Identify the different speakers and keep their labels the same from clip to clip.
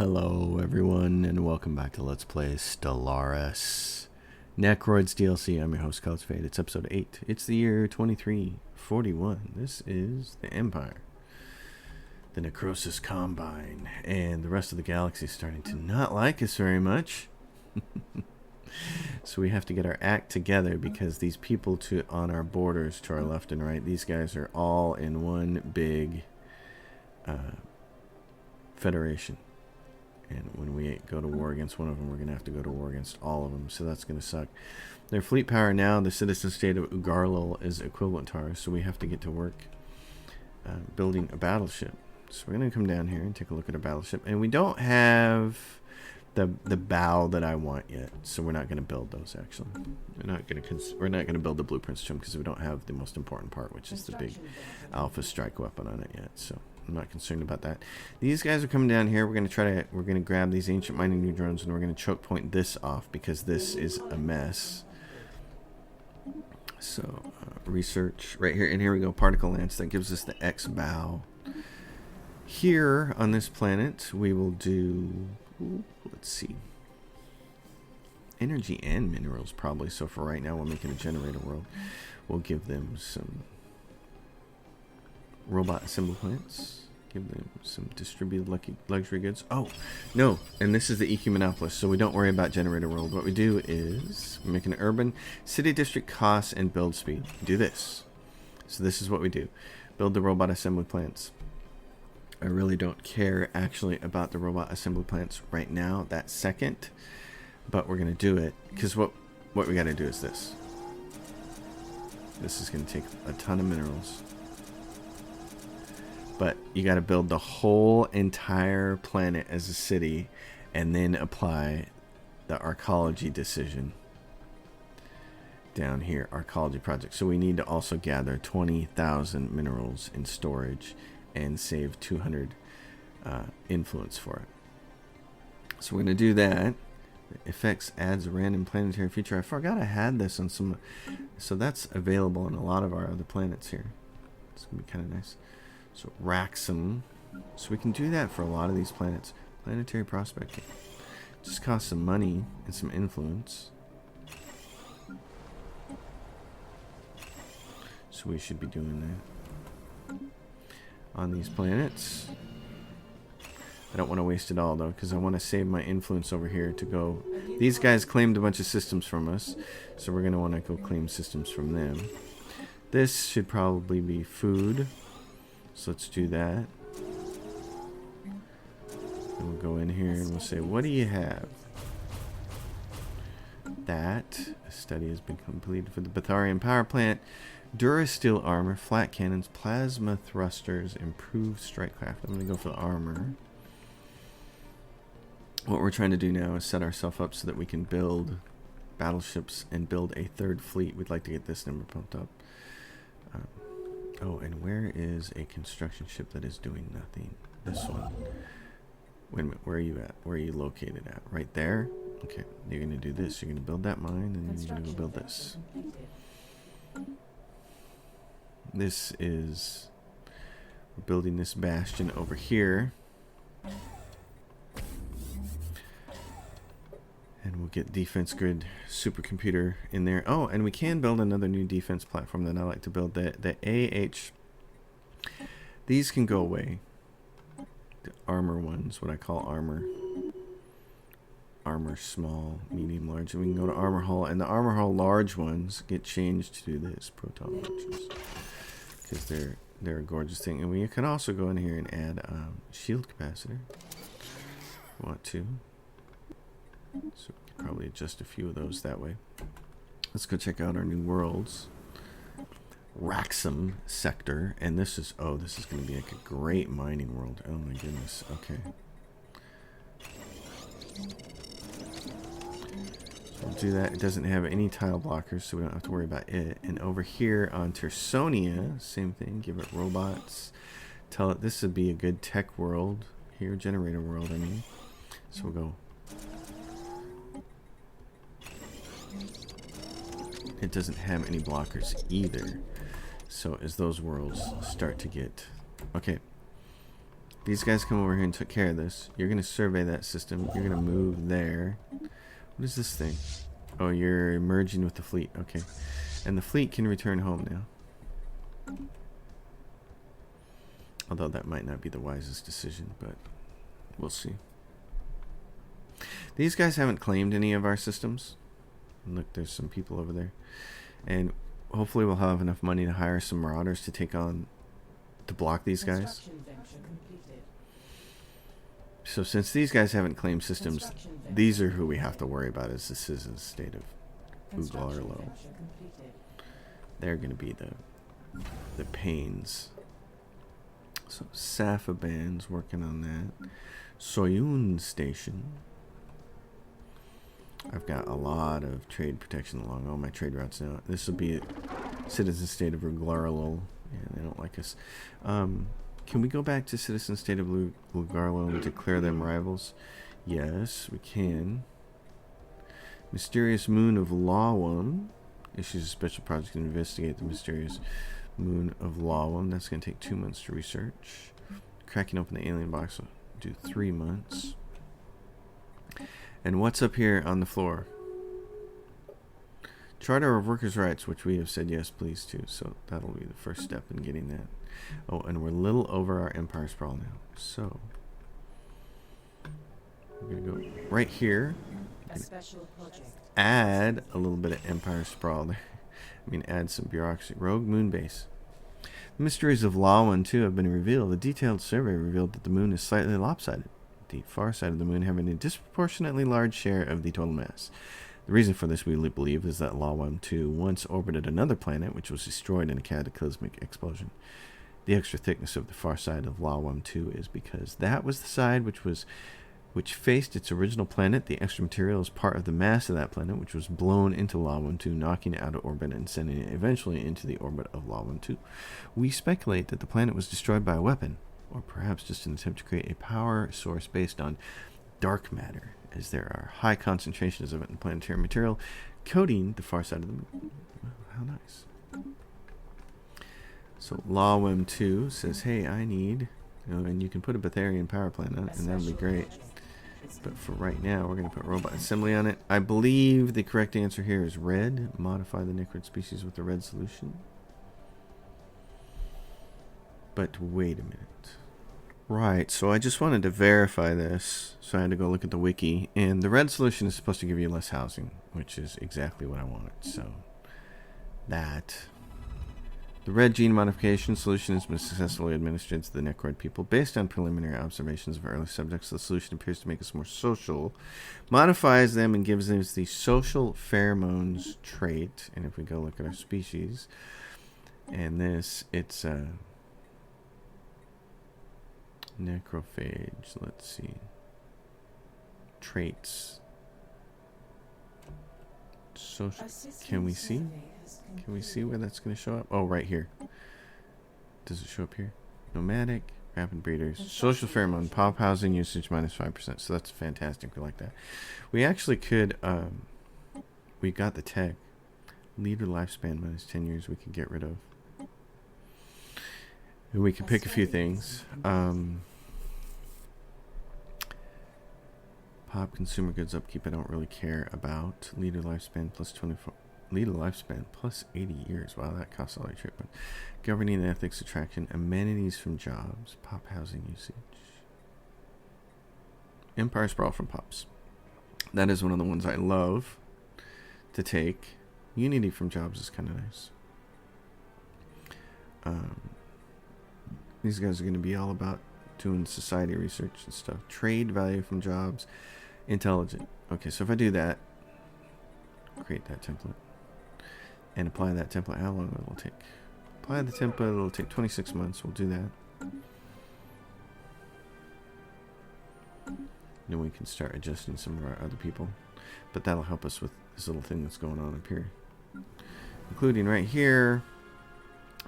Speaker 1: Hello everyone and welcome back to Let's Play Stellaris Necroids DLC. I'm your host, Cloud's Fate. It's episode 8. It's the year 2341. This is the Empire. The Necrosis Combine. And the rest of the galaxy is starting to not like us very much. So we have to get our act together because these people on our borders to our left and right, these guys are all in one big federation. And when we go to war against one of them, we're going to have to go to war against all of them. So that's going to suck. Their fleet power now, the citizen state of Ugarlil, is equivalent to ours. So we have to get to work building a battleship. So we're going to come down here and take a look at a battleship. And we don't have the bow that I want yet. So we're not going to build those, actually. We're not going to build the blueprints to them because we don't have the most important part, which is the big alpha strike weapon on it yet. So I'm not concerned about that. These guys are coming down here. We're going to grab these ancient mining new drones and we're going to choke point this off because this is a mess. So research right here, and here we go. Particle lance, that gives us the X bow. Here on this planet we will do, let's see, energy and minerals probably. So for right now we'll make it a generator world. We'll give them some robot assembly plants. Give them some distributed luxury goods. Oh, no. And this is the EQ monopolist, so we don't worry about generator world. What we do is we make an urban city district cost and build speed. Do this. So this is what we do. Build the robot assembly plants. I really don't care actually about the robot assembly plants right now, that second. But we're going to do it because what we got to do is this. This is going to take a ton of minerals. But you got to build the whole entire planet as a city and then apply the archaeology decision down here, archaeology project. So we need to also gather 20,000 minerals in storage and save 200 influence for it. So we're going to do that. Effects adds a random planetary feature. I forgot I had this on some. So that's available on a lot of our other planets here. It's going to be kind of nice. So Wraxum. So we can do that for a lot of these planets. Planetary prospecting. Just costs some money and some influence. So we should be doing that on these planets. I don't want to waste it all though, because I want to save my influence over here to go. These guys claimed a bunch of systems from us, so we're going to want to go claim systems from them. This should probably be food. So let's do that. And we'll go in here and we'll say, what do you have? That. A study has been completed for the Betharian power plant. Durasteel armor, flat cannons, plasma thrusters, improved strike craft. I'm going to go for the armor. What we're trying to do now is set ourselves up so that we can build battleships and build a third fleet. We'd like to get this number pumped up. Oh, and where is a construction ship that is doing nothing? This one. Wait a minute, where are you at? Where are you located at? Right there? Okay, you're going to do this. You're going to build that mine, and then you're going to go build this. This is... We're building this bastion over here. And we'll get defense grid supercomputer in there. Oh, and we can build another new defense platform that I like to build. The AH. These can go away. The armor ones, what I call armor. Armor small, medium, large. And we can go to armor hull. And the armor hull large ones get changed to this proton launchers. Because they're a gorgeous thing. And we can also go in here and add shield capacitor. If we want to. So we can probably adjust a few of those that way. Let's go check out our new worlds. Wraxum sector. And this is, oh, this is going to be like a great mining world. Oh my goodness. Okay. So we'll do that. It doesn't have any tile blockers, so we don't have to worry about it. And over here on Tersonia, same thing. Give it robots. Tell it this would be a good tech world. Here, generator world, I mean. So we'll go. It doesn't have any blockers either. So as those worlds start to get... Okay. These guys come over here and took care of this. You're going to survey that system. You're going to move there. What is this thing? Oh, you're merging with the fleet. Okay. And the fleet can return home now. Although that might not be the wisest decision, but we'll see. These guys haven't claimed any of our systems. Look, there's some people over there. And hopefully we'll have enough money to hire some marauders to take on, to block these guys. So since these guys haven't claimed systems, these are who we have to worry about as this is in the state of Ugarlo. They're going to be the pains. So Safaban's working on that. Soyun Station. I've got a lot of trade protection along all my trade routes now. This will be Citizen State of Ugarlo. Yeah, they don't like us. Can we go back to Citizen State of Ugarlo and declare them rivals? Yes, we can. Mysterious Moon of Lawum issues a special project to investigate the mysterious Moon of Lawum. That's going to take 2 months to research. Cracking open the alien box will do 3 months. And what's up here on the floor? Charter of Workers' Rights, which we have said yes, please to. So that'll be the first step in getting that. Oh, and we're a little over our Empire Sprawl now. So we're going to go right here.
Speaker 2: A special project.
Speaker 1: Add a little bit of Empire Sprawl there. I mean, add some bureaucracy. Rogue Moon Base. The mysteries of Lawan 2 have been revealed. A detailed survey revealed that the moon is slightly lopsided, the far side of the moon having a disproportionately large share of the total mass. The reason for this, we believe, is that Lawan 2 once orbited another planet, which was destroyed in a cataclysmic explosion. The extra thickness of the far side of Lawan 2 is because that was the side which faced its original planet. The extra material is part of the mass of that planet, which was blown into Lawan 2, knocking it out of orbit and sending it eventually into the orbit of Lawan 2. We speculate that the planet was destroyed by a weapon, or perhaps just an attempt to create a power source based on dark matter, as there are high concentrations of it in planetary material, coating the far side of the moon. Well, how nice. So Lawem 2 says, hey, I need, and you can put a Betharian power plant on it, and that would be great. But for right now, we're going to put robot assembly on it. I believe the correct answer here is red. Modify the Necroid species with the red solution. But wait a minute. Right, so I just wanted to verify this, so I had to go look at the wiki, and the red solution is supposed to give you less housing, which is exactly what I wanted. So that. The red gene modification solution has been successfully administered to the Necroid people. Based on preliminary observations of early subjects, the solution appears to make us more social, modifies them, and gives us the social pheromones trait. And if we go look at our species, and this, it's necrophage. Let's see. Traits. Social. Can we see? Can we see where that's going to show up? Oh, right here. Does it show up here? Nomadic, rapid breeders, social pheromone, pop housing usage minus 5%. So that's fantastic. We like that. We actually could, we got the tech. Leader lifespan minus 10 years we could get rid of. And we could pick a few things. Pop consumer goods upkeep I don't really care about. Leader lifespan plus 24. Leader lifespan plus 80 years. Wow, that costs all your treatment. Governing ethics attraction. Amenities from jobs. Pop housing usage. Empire Sprawl from Pops. That is one of the ones I love to take. Unity from jobs is kind of nice. These guys are going to be all about doing society research and stuff. Trade value from jobs. Intelligent. Okay, so if I do that, create that template, and apply that template, how long it will take? Apply the template, it'll take 26 months. We'll do that. Then we can start adjusting some of our other people. But that'll help us with this little thing that's going on up here. Including right here,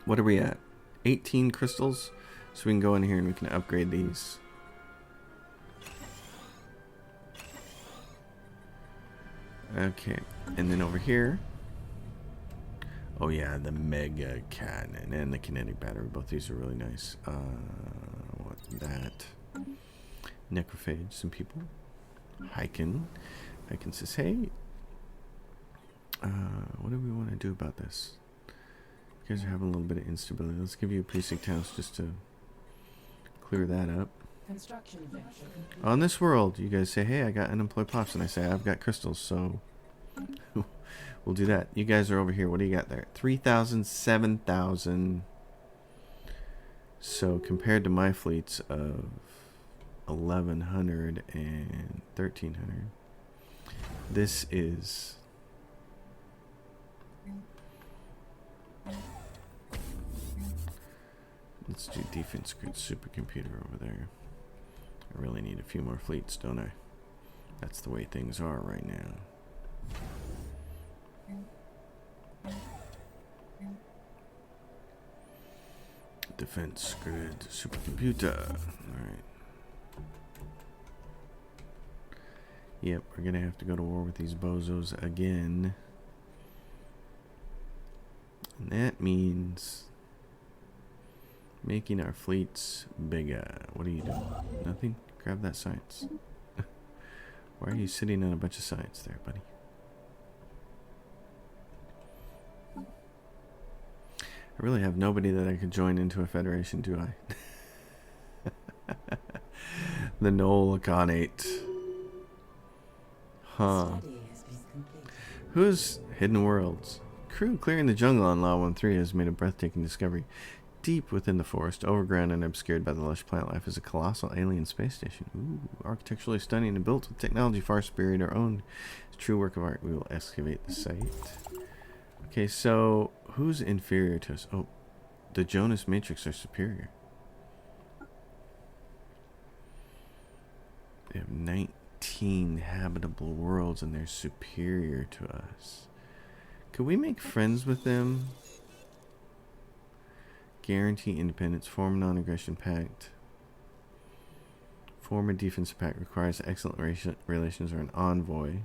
Speaker 1: what are we at? 18 crystals. So we can go in here and we can upgrade these. Okay, and then over here, oh yeah, the mega cannon and the kinetic battery. Both these are really nice. What that. Necrophage, some people. Hyken says, hey, what do we want to do about this? You guys are having a little bit of instability. Let's give you a precinct house just to clear that up.
Speaker 2: Construction venture complete.
Speaker 1: On this world, you guys say, hey, I got unemployed pops, and I say, I've got crystals, so we'll do that. You guys are over here. What do you got there? 3,000, 7,000. So compared to my fleets of 1,100 and 1,300, this is... Let's do defense grid supercomputer over there. I really need a few more fleets, don't I? That's the way things are right now. Defense grid supercomputer. Alright. Yep, we're gonna have to go to war with these bozos again. And that means making our fleets bigger. What are you doing? Nothing? Grab that science. Why are you sitting on a bunch of science there, buddy? I really have nobody that I could join into a federation, do I? The Knoll Laconate. Huh. Who's Hidden Worlds? Crew clearing the jungle on Law 1-3 has made a breathtaking discovery. Deep within the forest, overground and obscured by the lush plant life, is a colossal alien space station. Ooh, architecturally stunning and built with technology far superior to our own. It's a true work of art. We will excavate the site. Okay, so who's inferior to us? Oh, the Jonas Matrix are superior. They have 19 habitable worlds and they're superior to us. Could we make friends with them? Guarantee independence. Form non-aggression pact. Form a defensive pact. Requires excellent relations or an envoy.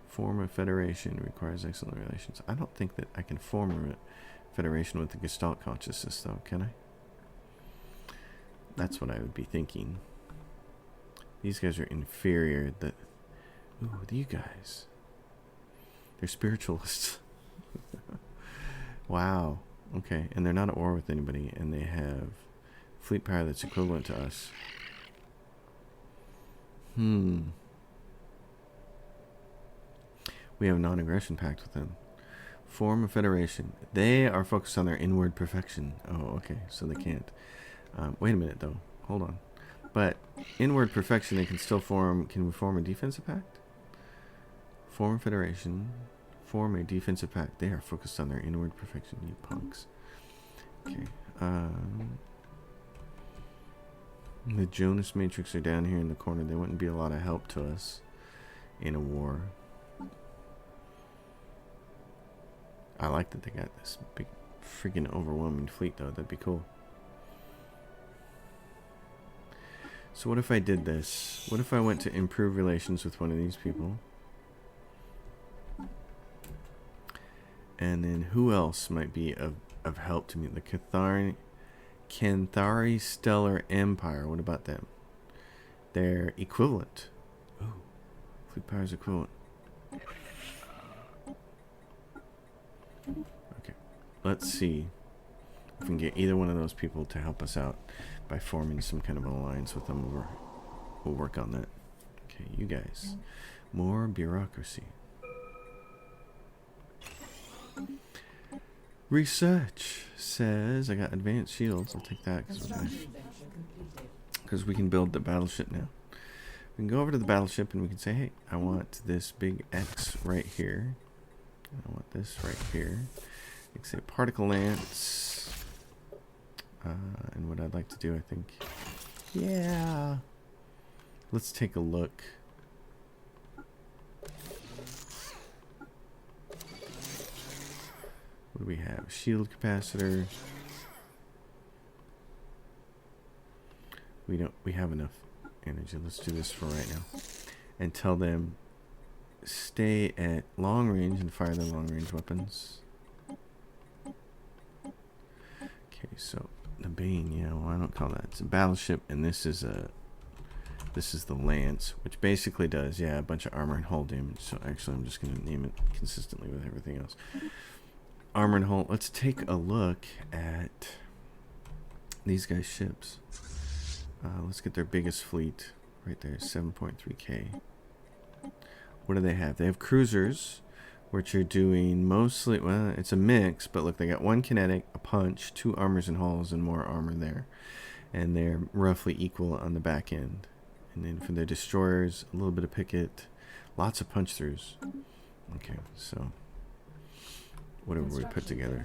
Speaker 1: Form a federation. Requires excellent relations. I don't think that I can form a federation with the Gestalt consciousness, though, can I? That's what I would be thinking. These guys are inferior. Ooh, you guys. They're spiritualists. Wow. Okay, and they're not at war with anybody, and they have fleet power that's equivalent to us. We have a non-aggression pact with them. Form a federation. They are focused on their inward perfection. Oh, okay, so they can't. Wait a minute, though. Hold on. But inward perfection, they can still form... Can we form a defensive pact? Form a federation. Form a defensive pact. They are focused on their inward perfection, you punks. Okay. The Jonas Matrix are down here in the corner. They wouldn't be a lot of help to us in a war. I like that they got this big freaking overwhelming fleet, though. That'd be cool. So what if I did this? What if I went to improve relations with one of these people? And then who else might be of help to me? The Canthari Stellar Empire. What about them? They're equivalent. Ooh, fleet power is equivalent. Okay, let's see if we can get either one of those people to help us out by forming some kind of an alliance with them. We'll work on that. Okay, you guys. More bureaucracy. Research says I got advanced shields. I'll take that because we can build the battleship now. We can go over to the battleship and we can say, hey, I want this big X right here. I want this right here. I can say particle lance. And what I'd like to do, I think, yeah. Let's take a look. What do we have? Shield capacitor. We have enough energy. Let's do this for right now. And tell them stay at long range and fire their long range weapons. Okay, so the Bane, yeah, well, I don't call that. It's a battleship, and this is the Lance, which basically does, yeah, a bunch of armor and hull damage. So actually, I'm just going to name it consistently with everything else. Armor and hull. Let's take a look at these guys' ships. Let's get their biggest fleet right there, 7.3K. What do they have? They have cruisers, which are doing mostly, well, it's a mix, but look, they got 1 kinetic, a punch, 2 armors and hulls, and more armor there. And they're roughly equal on the back end. And then for their destroyers, a little bit of picket, lots of punch throughs. Okay, so whatever we put together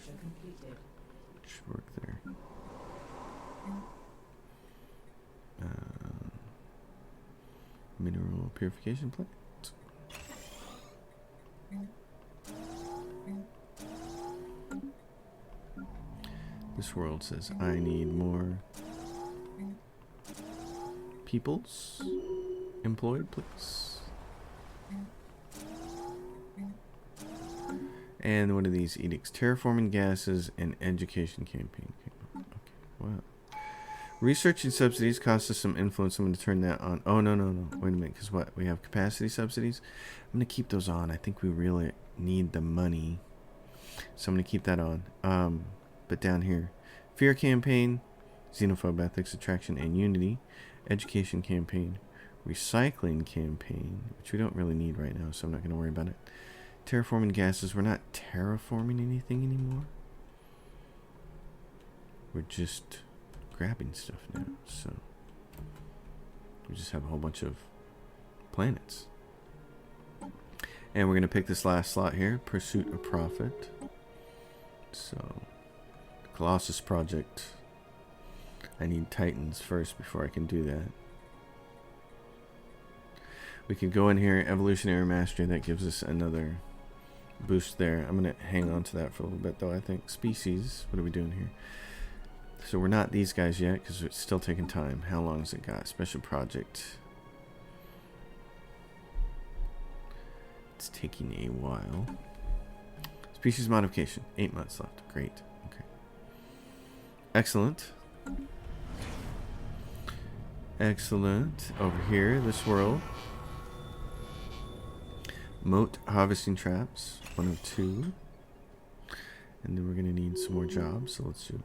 Speaker 1: should work there. Mineral purification plant. This world says I need more peoples employed, please. And what are these edicts? Terraforming gases and education campaign. Okay, wow. Research and subsidies cost us some influence. I'm going to turn that on. Oh, no. Wait a minute, because what? We have capacity subsidies? I'm going to keep those on. I think we really need the money. So I'm going to keep that on. But down here, fear campaign, xenophobe ethics, attraction, and unity. Education campaign, recycling campaign, which we don't really need right now, so I'm not going to worry about it. Terraforming gases, we're not terraforming anything anymore. We're just grabbing stuff now, so we just have a whole bunch of planets. And we're going to pick this last slot here, Pursuit of Profit. So, Colossus Project. I need Titans first before I can do that. We could go in here, Evolutionary Mastery, that gives us another boost there. I'm going to hang on to that for a little bit, though, I think. Species, what are we doing here? So we're not these guys yet, because it's still taking time. How long has it got? Special Project. It's taking a while. Species Modification, 8 months left. Great, okay. Excellent. Excellent. Over here, this world. Moat harvesting traps, 1 of 2. And then we're going to need some more jobs, so let's do.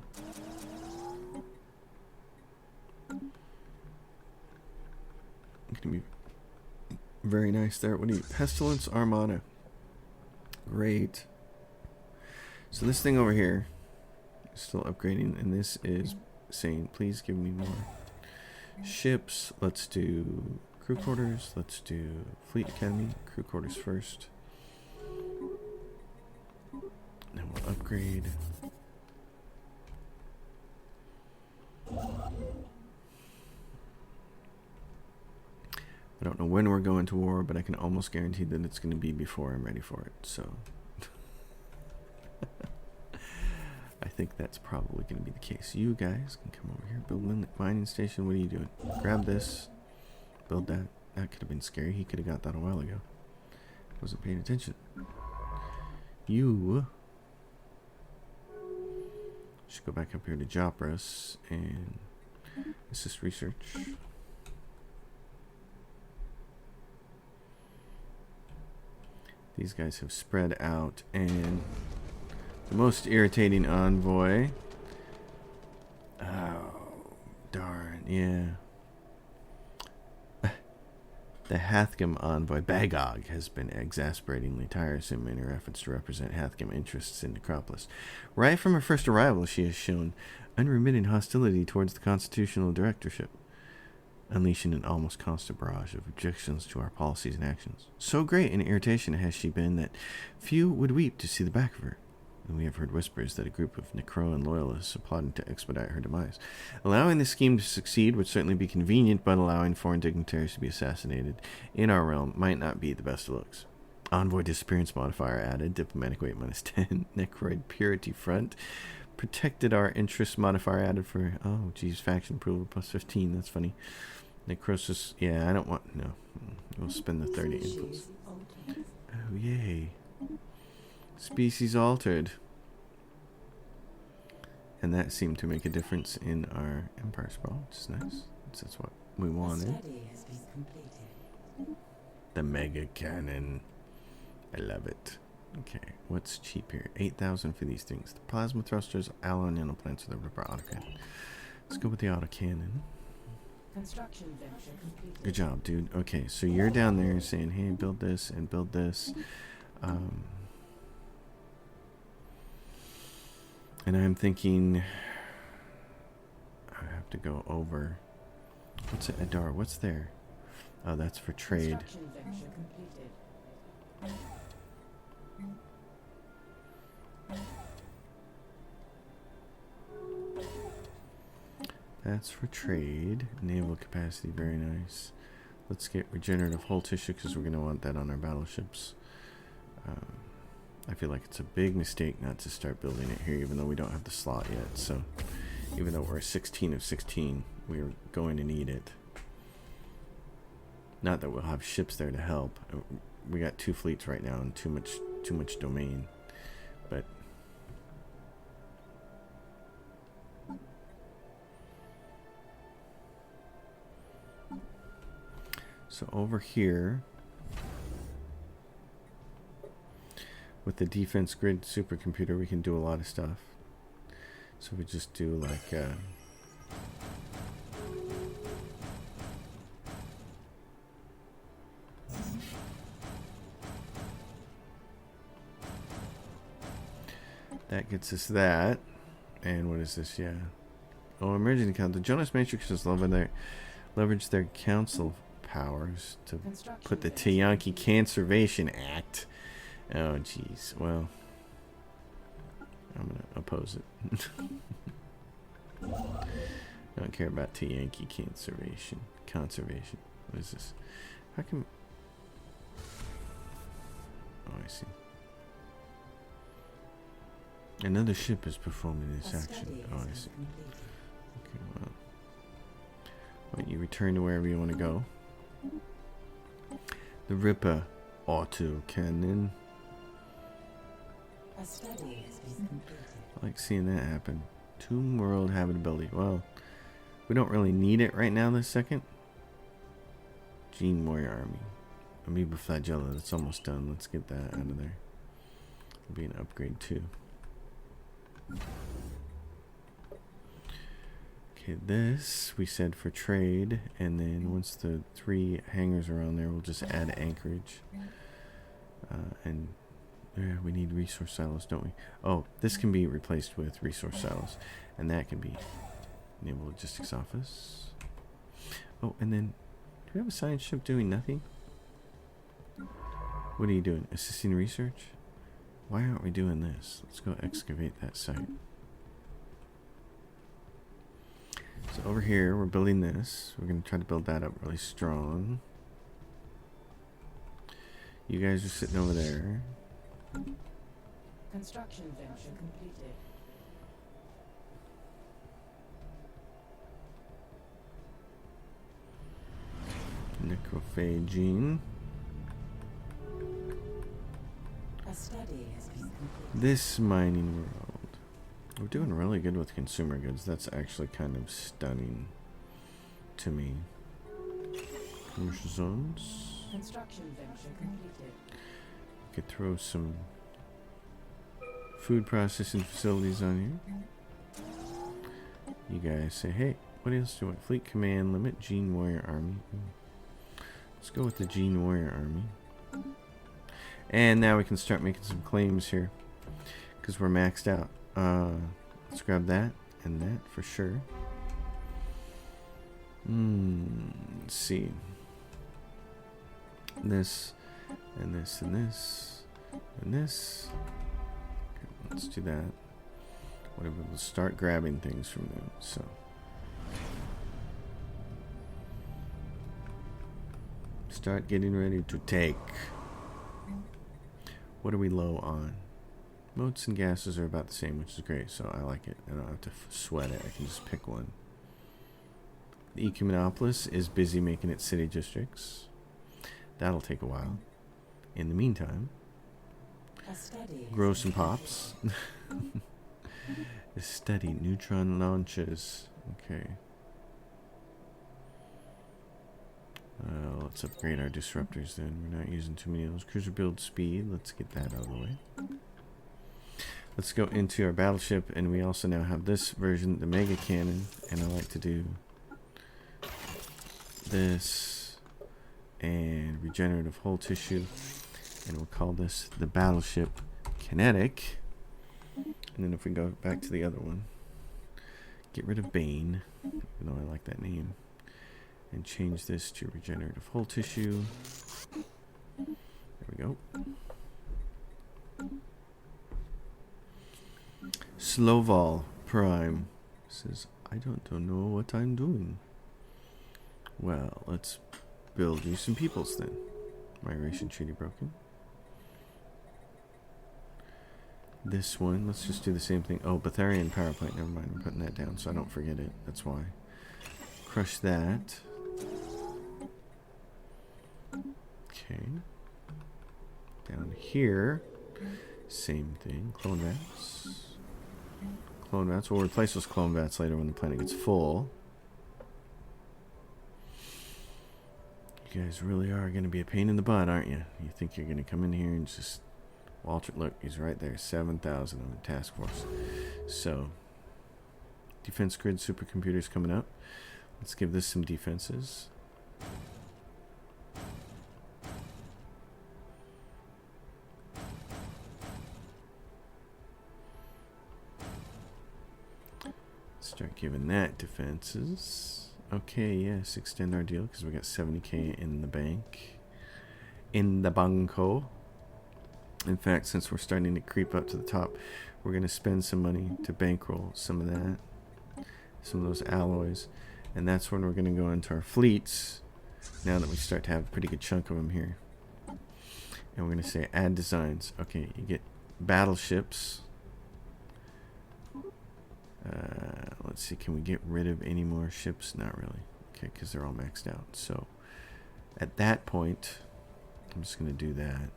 Speaker 1: It's going to be very nice there. What do you? Pestilence Armada. Great. So this thing over here is still upgrading, and this is saying, please give me more ships. Let's do crew quarters. Let's do Fleet Academy. Crew quarters first. Then we'll upgrade. I don't know when we're going to war, but I can almost guarantee that it's going to be before I'm ready for it. So I think that's probably going to be the case. You guys can come over here. Build mining station. What are you doing? Grab this. Build that. That could have been scary. He could have got that a while ago. Wasn't paying attention. You should go back up here to Jopras and assist research. These guys have spread out, and the most irritating envoy. Oh, darn, yeah. The Hathcom envoy, Bagog, has been exasperatingly tiresome in her efforts to represent Hathcom interests in Necropolis. Right from her first arrival, she has shown unremitting hostility towards the Constitutional Directorship, unleashing an almost constant barrage of objections to our policies and actions. So great an irritation has she been that few would weep to see the back of her. And we have heard whispers that a group of Necroan loyalists are plotting to expedite her demise. Allowing this scheme to succeed would certainly be convenient, but allowing foreign dignitaries to be assassinated in our realm might not be the best of looks. Envoy disappearance modifier added, diplomatic weight -10, Necroid purity front, protected our interest modifier added for, oh geez, faction approval +15, that's funny. Necrosis, yeah, I don't want, no, we'll spend the 30 influence. Oh yay. Species altered. And that seemed to make a difference in our Empire Sprawl, which is nice. That's what we wanted.
Speaker 2: Has been completed.
Speaker 1: The Mega Cannon. I love it. Okay, what's cheap here? 8,000 for these things. The Plasma Thrusters, Alloy Nanoplants, or the Ripper Autocannon. Let's go with the Autocannon.
Speaker 2: Construction venture completed.
Speaker 1: Good job, dude. Okay, so you're down there saying, hey, build this and build this. And I'm thinking I have to go over. What's it, Adar? What's there? Oh, that's for trade.
Speaker 2: Construction venture completed.
Speaker 1: That's for trade. Naval capacity, very nice. Let's get regenerative hull tissue because we're going to want that on our battleships. I feel like it's a big mistake not to start building it here, even though we don't have the slot yet. So, even though we're 16 of 16, we're going to need it. Not that we'll have ships there to help. We got 2 fleets right now and too much domain. But so over here with the defense grid supercomputer, we can do a lot of stuff. So we just do like that gets us that. And what is this? Yeah. Oh, emergency count. The Jonas Matrixes leverage their council powers to put the Tiyanki Conservation Act. Oh, jeez. Well, I'm going to oppose it. I don't care about Tiyanki Conservation. What is this? How come... Oh, I see. Another ship is performing this action. Oh, I see. Okay, well. Why don't you return to wherever you want to go? The Ripper Autocannon.
Speaker 2: A study has been completed.
Speaker 1: I like seeing that happen. Tomb World Habitability. Well, we don't really need it right now this second. Gene Warrior Army. Amoeba Flagella. That's almost done. Let's get that out of there. It'll be an upgrade too. Okay, this we said for trade, and then once the 3 hangars are on there, we'll just add anchorage. And yeah, we need resource silos, don't we? Oh, this can be replaced with resource silos, and that can be Naval Logistics Office. Oh, and then do we have a science ship doing nothing? What are you doing? Assisting research? Why aren't we doing this? Let's go excavate that site. So over here, we're building this. We're going to try to build that up really strong. You guys are sitting over there.
Speaker 2: Construction venture completed.
Speaker 1: Necrophagine.
Speaker 2: A study has been completed.
Speaker 1: This mining world. We're doing really good with consumer goods. That's actually kind of stunning to me. Commercial zones.
Speaker 2: Construction venture completed.
Speaker 1: Could throw some food processing facilities on here. You guys say, hey, what else do you want? Fleet Command, limit Gene Warrior Army. Let's go with the Gene Warrior Army. And now we can start making some claims here, because we're maxed out. Let's grab that and that for sure. Let's see. This and this and this and this. Okay, let's do that. Whatever. We'll start grabbing things from them. So. Start getting ready to take. What are we low on? Motes and gases are about the same, which is great, so I like it. I don't have to sweat it. I can just pick one. The Ecumenopolis is busy making its city districts. That'll take a while. In the meantime, grow some pops. Steady neutron launches. Okay. Let's upgrade our disruptors then. We're not using too many of those. Cruiser build speed. Let's get that out of the way. Let's go into our battleship, and we also now have this version, the Mega Cannon, and I like to do this and regenerative hull tissue, and we'll call this the Battleship Kinetic. And then if we go back to the other one, get rid of Bane, even though I like that name, and change this to regenerative hull tissue. There we go. Sloval Prime says, I don't know what I'm doing. Well, let's build you some peoples then. Migration treaty broken. This one, let's just do the same thing. Oh, Betharian power plant, never mind. I'm putting that down so I don't forget it. That's why. Crush that. Okay. Down here, same thing. Clone vats. Clone vats. We'll replace those clone vats later when the planet gets full. You guys really are going to be a pain in the butt, aren't you? You think you're going to come in here and just... Walter, look, he's right there. 7,000 on the task force. So, defense grid supercomputers coming up. Let's give this some defenses. Start giving that defenses. Okay, yes, extend our deal because we got 70k in the bank. In the banco. In fact, since we're starting to creep up to the top, we're going to spend some money to bankroll some of that. Some of those alloys. And that's when we're going to go into our fleets. Now that we start to have a pretty good chunk of them here. And we're going to say add designs. Okay, you get battleships. Let's see, can we get rid of any more ships? Not really. Okay, because they're all maxed out. So, at that point, I'm just going to do that.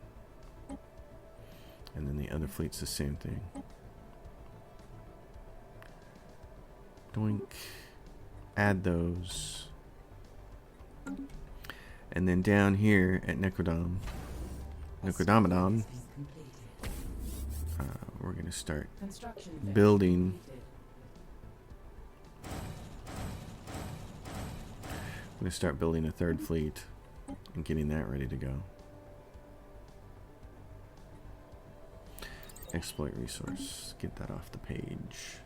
Speaker 1: And then the other fleet's the same thing. Doink. Add those. And then down here at Necrodomodon, we're going to start building. I'm going to start building a third fleet and getting that ready to go. Exploit resource. Get that off the page.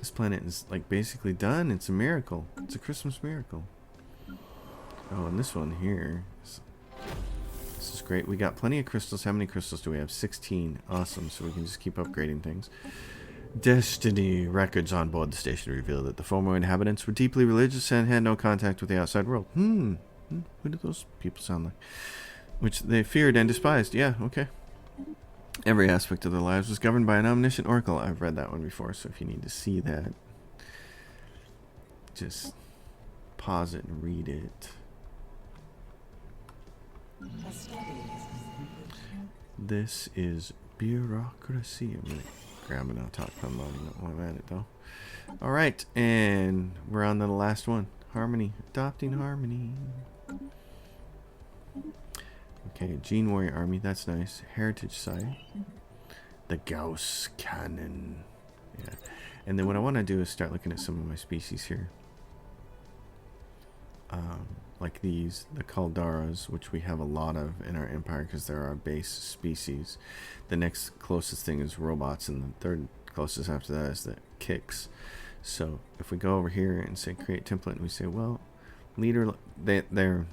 Speaker 1: This planet is like basically done. It's a miracle. It's a Christmas miracle. Oh, and this one here. This is great. We got plenty of crystals. How many crystals do we have? 16. Awesome. So we can just keep upgrading things. Destiny records on board the station reveal that the former inhabitants were deeply religious and had no contact with the outside world. Who do those people sound like? Which they feared and despised. Yeah, okay. Every aspect of their lives was governed by an omniscient oracle. I've read that one before, so if you need to see that, just pause it and read it. This is bureaucracy. I'm going to grab an talk pun loading while I'm at it, though. Alright, and we're on to the last one. Harmony. Adopting harmony. Okay, Gene Warrior Army, that's nice. Heritage Site. The Gauss Cannon. Yeah. And then what I want to do is start looking at some of my species here. Like these, the Caldaras, which we have a lot of in our empire because they're our base species. The next closest thing is robots, and the third closest after that is the Kicks. So if we go over here and say create template, and we say, well, leader, they're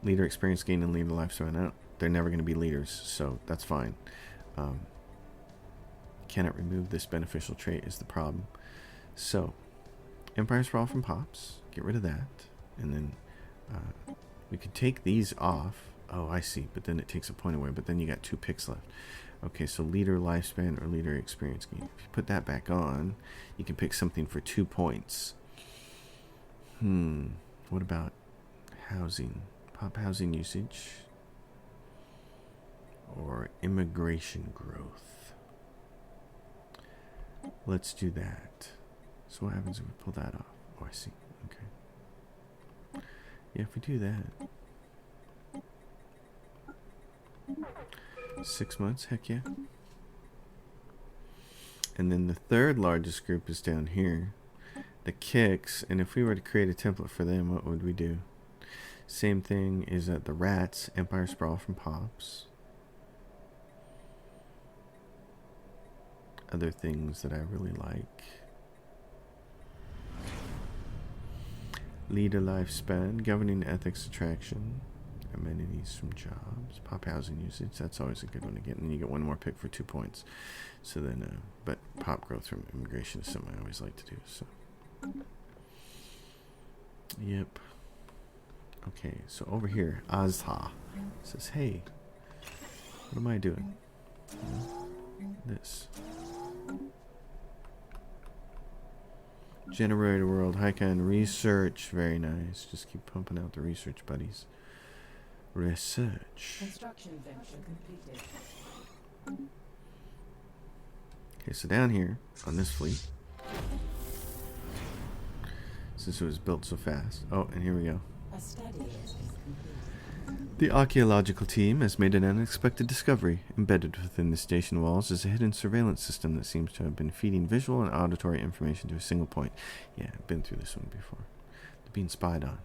Speaker 1: leader experience gain and leader lifespan. They're never going to be leaders, so that's fine. Cannot remove this beneficial trait is the problem. So, Empire Sprawl from Pops. Get rid of that. And then we could take these off. Oh, I see. But then it takes a point away. But then you got 2 picks left. Okay, so leader lifespan or leader experience gain. If you put that back on, you can pick something for 2 points. What about housing? Pop housing usage. or immigration growth. Let's do that. So what happens if we pull that off? Oh, I see. Okay. Yeah, if we do that. 6 months, heck yeah. And then the third largest group is down here. The Kicks, and if we were to create a template for them, what would we do? Same thing is at the Rats, Empire Sprawl from Pops. Other things that I really like. Lead a lifespan, governing ethics attraction, amenities from jobs, pop housing usage. That's always a good one to get, and you get one more pick for 2 points. So then, but pop growth from immigration is something I always like to do. So, yep. Okay, so over here, Azha says, "Hey, what am I doing? This." Generator world, Haikan research, very nice. Just keep pumping out the research, buddies. Research.
Speaker 2: Construction venture completed.
Speaker 1: Okay, so down here on this fleet, since it was built so fast. Oh, and here we go.
Speaker 2: A study has been completed.
Speaker 1: The archaeological team has made an unexpected discovery. Embedded within the station walls is a hidden surveillance system that seems to have been feeding visual and auditory information to a single point. Yeah, I've been through this one before. They're being spied on.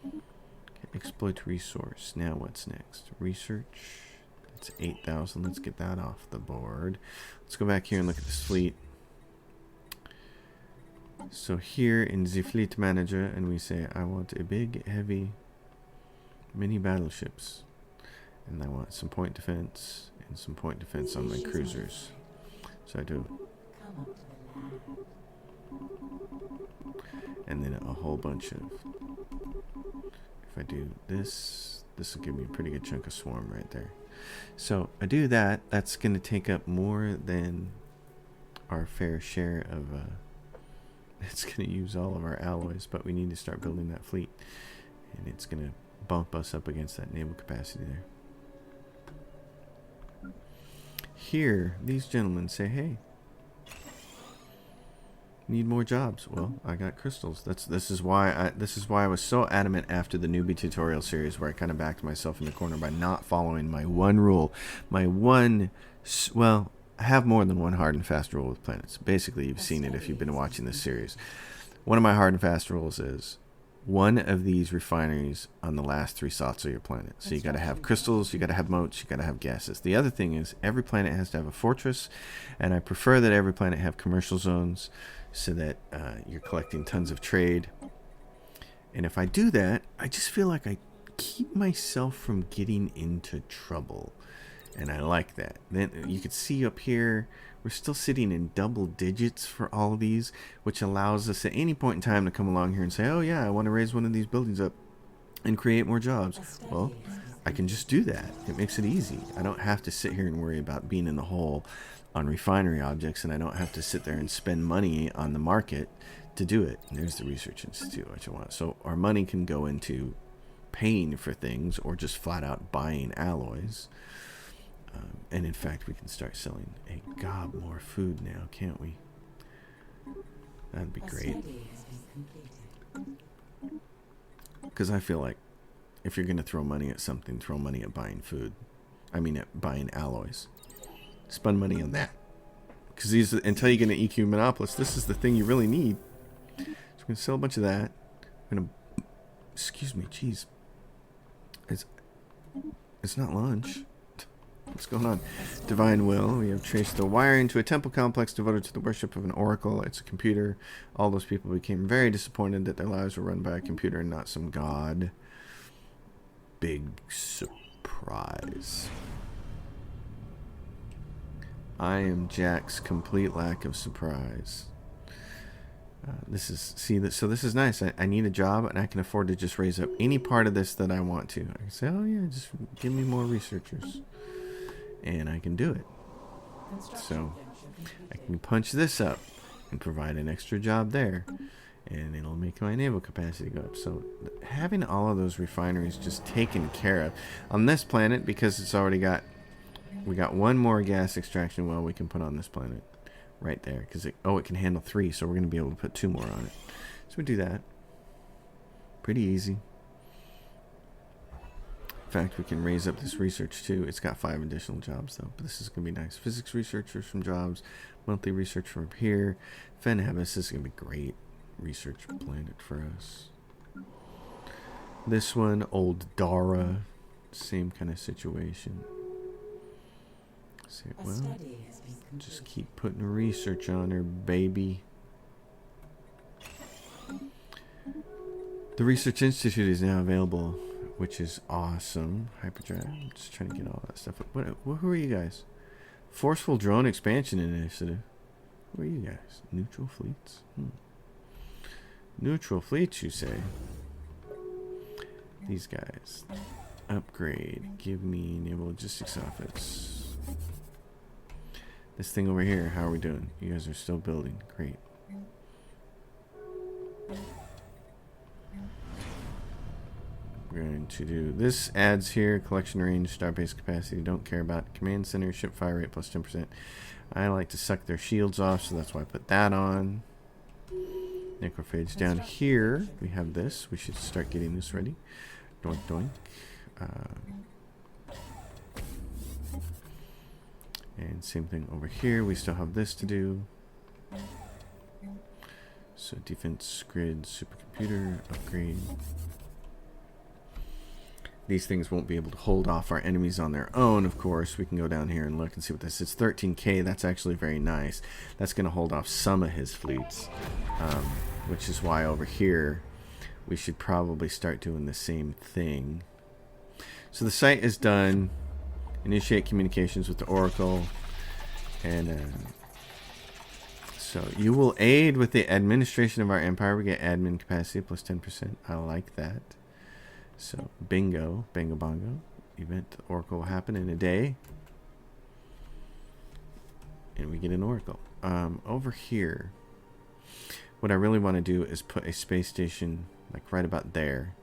Speaker 1: Okay, exploit resource. Now what's next? Research. It's 8,000. Let's get that off the board. Let's go back here and look at this fleet. So here in the fleet manager, and we say I want a big, heavy mini battleships, and I want some point defense and some point defense on my cruisers. So I do,
Speaker 2: Come up to the lab.
Speaker 1: and then a whole bunch of. If I do this, this will give me a pretty good chunk of swarm right there. So I do that. That's going to take up more than our fair share of. It's going to use all of our alloys, but we need to start building that fleet, and it's going to bump us up against that naval capacity there. Here, these gentlemen say, "Hey, need more jobs." Well, I got crystals. This is why I was so adamant after the newbie tutorial series, where I kind of backed myself in the corner by not following my one rule, my one. Well, I have more than one hard and fast rule with planets. Basically, you've seen it if you've been watching this series. One of my hard and fast rules is one of these refineries on the last 3 slots of your planet. So you got to have crystals, you got to have moats, you got to have gases. The other thing is every planet has to have a fortress, and I prefer that every planet have commercial zones so that you're collecting tons of trade. And if I do that, I just feel like I keep myself from getting into trouble. And I like that. Then you can see up here, we're still sitting in double digits for all of these, which allows us at any point in time to come along here and say, "Oh yeah, I want to raise one of these buildings up and create more jobs." Well, I can just do that. It makes it easy. I don't have to sit here and worry about being in the hole on refinery objects, and I don't have to sit there and spend money on the market to do it. And there's the Research Institute, which I want. So our money can go into paying for things or just flat out buying alloys. And in fact, we can start selling a gob more food now, can't we? That'd be great.
Speaker 2: Study has been completed.
Speaker 1: Because I feel like if you're going to throw money at something, throw money at buying food. I mean, at buying alloys. Spend money on that. Because these, until you get an EQ monopolist, this is the thing you really need. So we're going to sell a bunch of that. I'm going to, excuse me, jeez. It's not lunch. What's going on? Divine Will. We have traced the wiring to a temple complex devoted to the worship of an oracle. It's a computer. All those people became very disappointed that their lives were run by a computer and not some god. Big surprise. I am Jack's complete lack of surprise. So this is nice. I need a job, and I can afford to just raise up any part of this that I want to. I can say, "Oh yeah, just give me more researchers." And I can do it. So I can punch this up and provide an extra job there, and it'll make my naval capacity go up. So having all of those refineries just taken care of on this planet, because it's already got, we got one more gas extraction well we can put on this planet right there, because it can handle 3, so we're going to be able to put 2 more on it. So we do that. Pretty easy. In fact, we can raise up this research too. It's got 5 additional jobs though, but this is going to be nice. Physics researchers from jobs, monthly research from here. Fenhabis, this is going to be great research planet for us. This one, Old Dara, same kind of situation. Say, well, just keep putting research on her, baby. The Research Institute is now available, which is awesome. Hyperdrive. I'm just trying to get all that stuff. Who are you guys? Forceful Drone Expansion Initiative. Who are you guys? Neutral fleets? Neutral fleets, you say? These guys. Upgrade. Give me Naval Logistics Office. This thing over here, how are we doing? You guys are still building. Great. We're going to do this. Adds here, collection range, starbase capacity. Don't care about command center, ship fire rate plus 10%. I like to suck their shields off, so that's why I put that on. Necrophage down here. We have this. We should start getting this ready. Doink doink. And same thing over here. We still have this to do. So defense grid, supercomputer, upgrade. These things won't be able to hold off our enemies on their own, of course. We can go down here and look and see what this is. 13k, that's actually very nice. That's going to hold off some of his fleets, which is why over here we should probably start doing the same thing. So the site is done. Initiate communications with the Oracle. And so you will aid with the administration of our empire. We get admin capacity plus 10%. I like that. So, bingo, bango bongo. Event Oracle will happen in a day. And we get an Oracle. Over here, what I really want to do is put a space station like right about there.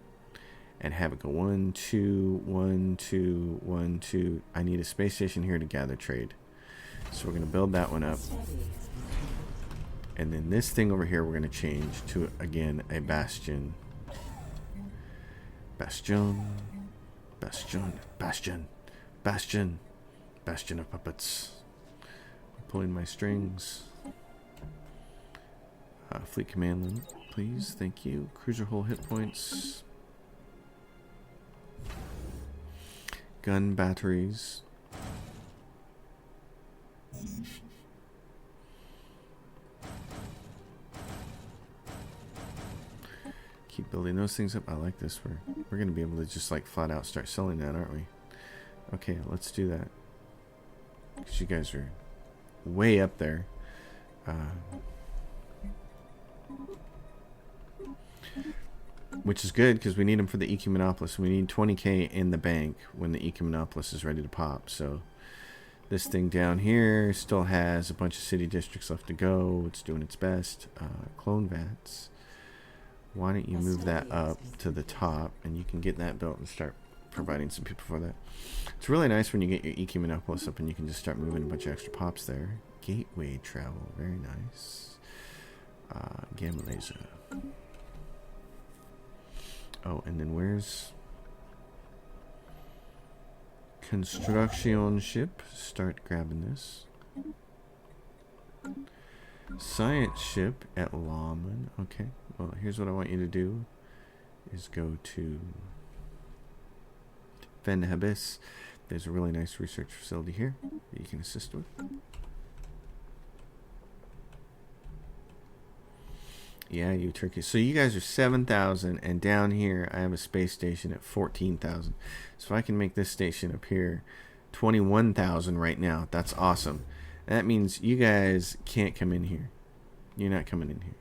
Speaker 1: And have it go 1, 2, 1, 2, 1, 2. I need a space station here to gather trade. So we're going to build that one up. And then this thing over here we're going to change to, again, a bastion. Bastion, bastion, bastion, bastion, bastion of puppets. I'm pulling my strings. Fleet command limit, please. Thank you. Cruiser hull hit points. Gun batteries. Keep building those things up. I like this. We're going to be able to just like flat out start selling that, aren't we? Okay, let's do that. Because you guys are way up there. Which is good because we need them for the Ecumenopolis. We need 20k in the bank when the Ecumenopolis is ready to pop. So this thing down here still has a bunch of city districts left to go. It's doing its best. Clone vats. Why don't you move that up to the top and you can get that built and start providing some people for that. It's really nice when you get your Ecumenopolis up and you can just start moving a bunch of extra pops there. Gateway travel, very nice. Gamma laser. Oh, and then where's construction ship? Start grabbing this. Science ship at Lawman. Okay. Well, here's what I want you to do is go to Fenhabis. There's a really nice research facility here that you can assist with. Yeah, you turkeys. So you guys are 7,000, and down here I have a space station at 14,000. So if I can make this station up here 21,000 right now, that's awesome. That means you guys can't come in here. You're not coming in here.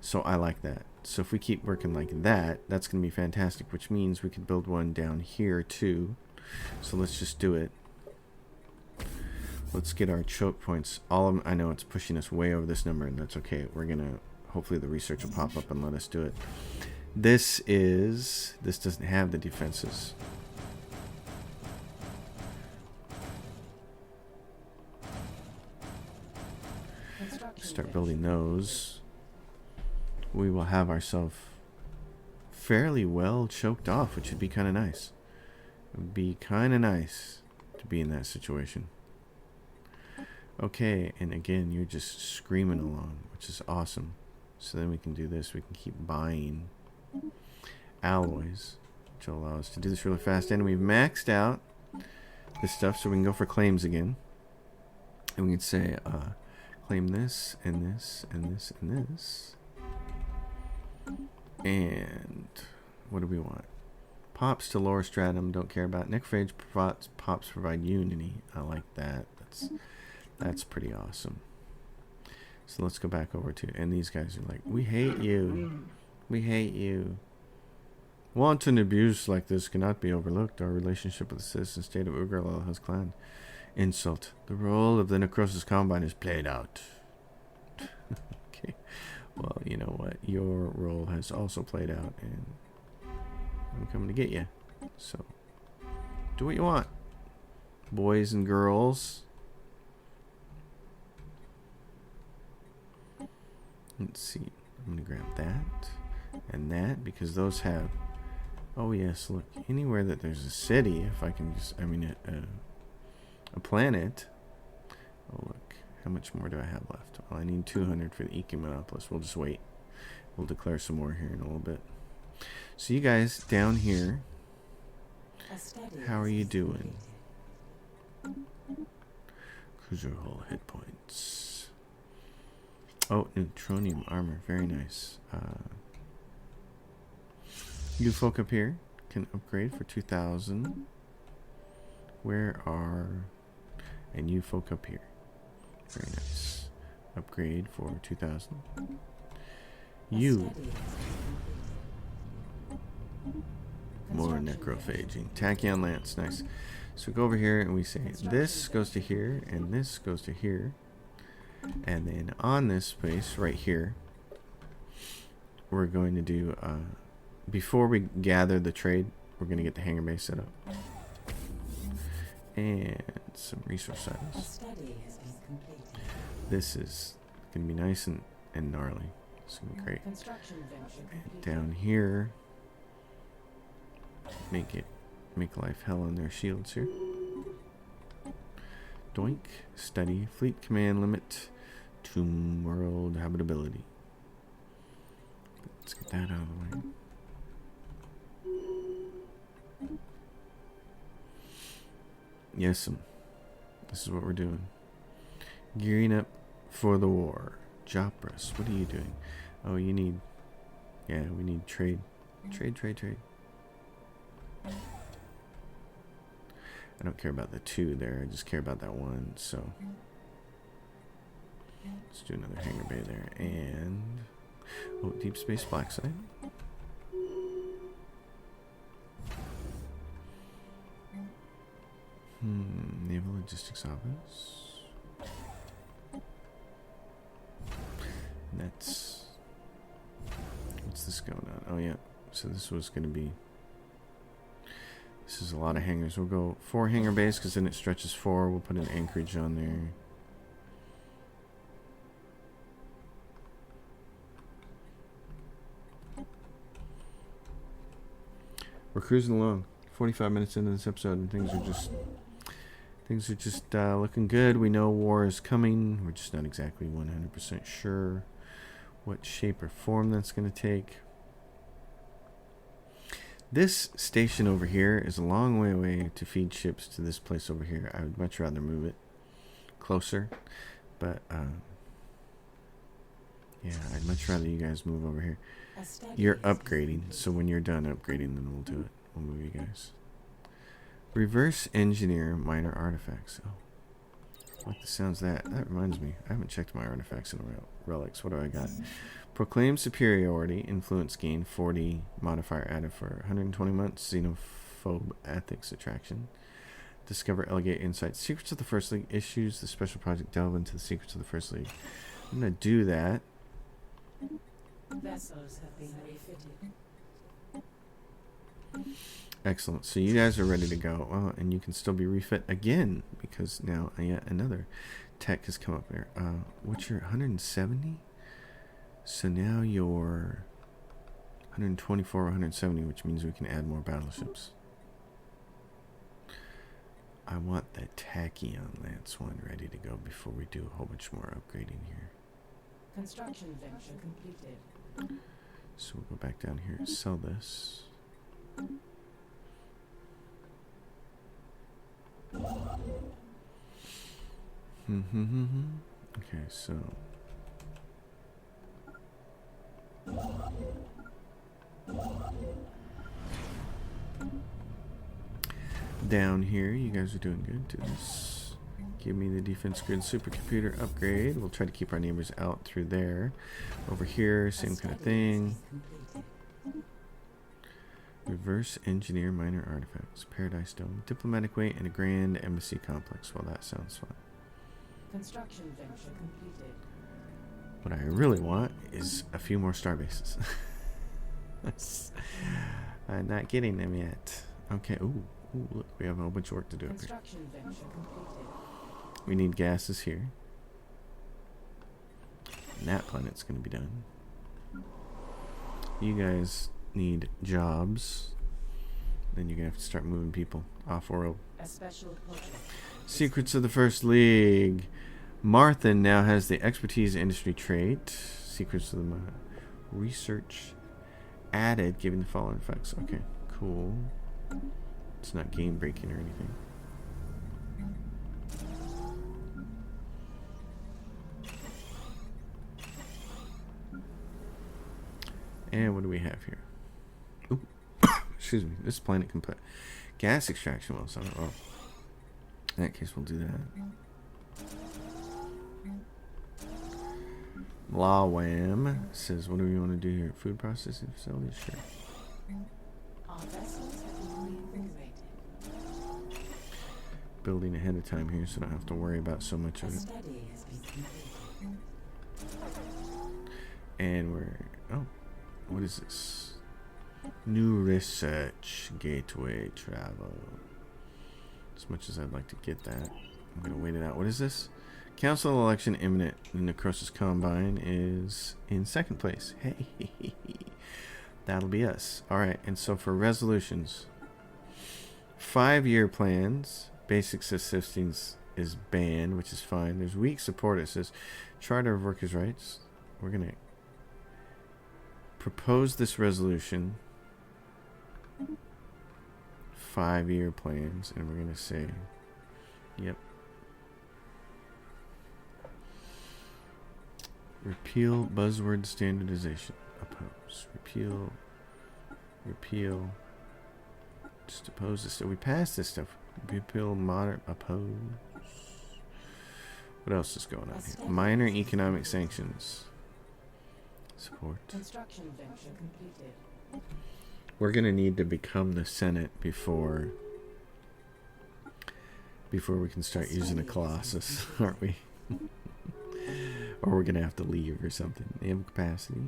Speaker 1: So I like that. So if we keep working like that, that's going to be fantastic, which means we could build one down here too. So let's just do it. Let's get our choke points. All of them, I know it's pushing us way over this number, and that's okay. We're going to hopefully the research will pop up and let us do it. This doesn't have the defenses. Start building those. We will have ourselves fairly well choked off, which would be kind of nice. It would be kind of nice to be in that situation. Okay, and again, you're just screaming along, which is awesome. So then we can do this. We can keep buying alloys, which will allow us to do this really fast. And we've maxed out this stuff, so we can go for claims again. And we can say, claim this, and this, and this, and this. And what do we want? Pops to lower stratum, don't care about. Necrophage pops provide unity. I like that. That's pretty awesome. So let's go back over to, and these guys are like, we hate you. We hate you. Wanton abuse like this cannot be overlooked. Our relationship with the citizen state of Overhaul has climbed. Insult. The role of the Necrosis Combine is played out. Okay. Well, you know what? Your role has also played out, and I'm coming to get you. So, do what you want, boys and girls. Let's see. I'm going to grab that and that because those have... Oh, yes. Look, anywhere that there's a city, if I can just... I mean, a planet. Oh, look. How much more do I have left? Well, I need 200 for the Ecumenopolis. We'll just wait. We'll declare some more here in a little bit. So you guys down here, how are you doing? Cruiser hull hit points. Oh, neutronium armor. Very nice. You folk up here can upgrade for 2,000. Where are... And you folk up here. Very nice. Upgrade for 2,000. You. More necrophaging. Tachyon Lance. Nice. So go over here and we say this goes to here and this goes to here. And then on this space right here, we're going to do, before we gather the trade, we're going to get the hangar base set up. And some resource items. This is going to be nice and gnarly. It's going to be great. And down here, make life hell on their shields here. Doink, study, fleet command limit, tomb world habitability. Let's get that out of the way. Yes, this is what we're doing. Gearing up for the war. Jopras, what are you doing? Oh, you need... Yeah, we need trade. Trade. I don't care about the 2 there. I just care about that 1, so... Let's do another hangar bay there. And... Oh, deep space black site. Naval Logistics Office. And that's... What's this going on? Oh, yeah. So this was going to be... This is a lot of hangars. We'll go 4 hangar bays because then it stretches 4. We'll put an anchorage on there. We're cruising along. 45 minutes into this episode and things are just looking good. We know war is coming. We're just not exactly 100% sure what shape or form that's going to take. This station over here is a long way away to feed ships to this place over here. I would much rather move it closer, but yeah, I'd much rather you guys move over here. You're upgrading, so when you're done upgrading, then we'll do it. We'll move you guys. Reverse engineer minor artifacts. Oh, I like the sounds of that. That reminds me, I haven't checked my artifacts in relics. What do I got? Proclaim superiority, influence gain, 40 modifier added for 120 months, xenophobe ethics attraction. Discover Elegate Insights, Secrets of the First League, issues the special project, delve into the secrets of the First League. I'm going to do that.
Speaker 2: Vessels have been refitted.
Speaker 1: Excellent. So you guys are ready to go. Oh, and you can still be refit again because now yet another tech has come up there. What's your 170? So now you're 124 or 170, which means we can add more battleships. I want that Tachyon Lance one ready to go before we do a whole bunch more upgrading here.
Speaker 2: Construction venture completed.
Speaker 1: So we'll go back down here and sell this. Okay, so down here, you guys are doing good. Do this. Give me the defense grid supercomputer upgrade. We'll try to keep our neighbors out through there. Over here, same kind of thing. Reverse engineer minor artifacts. Paradise Dome, diplomatic way, and a grand embassy complex. Well, that sounds fun.
Speaker 2: Construction venture completed.
Speaker 1: What I really want is a few more star bases. I'm not getting them yet. Okay. Ooh, look, we have a whole bunch of work to do up here.
Speaker 2: Construction venture completed.
Speaker 1: We need gases here. And that planet's going to be done. You guys need jobs. Then you're going to have to start moving people off world.
Speaker 2: A special project.
Speaker 1: Secrets of the First League. Marthan now has the expertise industry trait. Secrets of the research added, giving the following effects. Okay, cool. It's not game breaking or anything. And what do we have here? Ooh, excuse me. This planet can put gas extraction wells on it. Oh, in that case, we'll do that. Lawam says, what do we want to do here? Food processing facility? Sure.
Speaker 2: Our vessels have been reinvigorated.
Speaker 1: Building ahead of time here so I don't have to worry about so much
Speaker 2: A
Speaker 1: of it.
Speaker 2: study has been completed.
Speaker 1: And we're... Oh, what is this? New research gateway travel. As much as I'd like to get that, I'm going to wait it out. What is this? Council election imminent. The Necrosis Combine is in second place. Hey, that'll be us. All right, and so for resolutions, 5-year plans, basic assistance is banned, which is fine. There's weak support. It says Charter of Workers' Rights. We're going to propose this resolution. 5-year plans, and we're going to say, yep. Repeal buzzword standardization. Oppose. Repeal. Just oppose this. So we passed this stuff. Repeal, modern, oppose. What else is going on here? Minor economic sanctions. Support.
Speaker 2: Construction venture completed.
Speaker 1: We're going to need to become the Senate before we can start using a Colossus, aren't we? Or we're going to have to leave or something. They have capacity.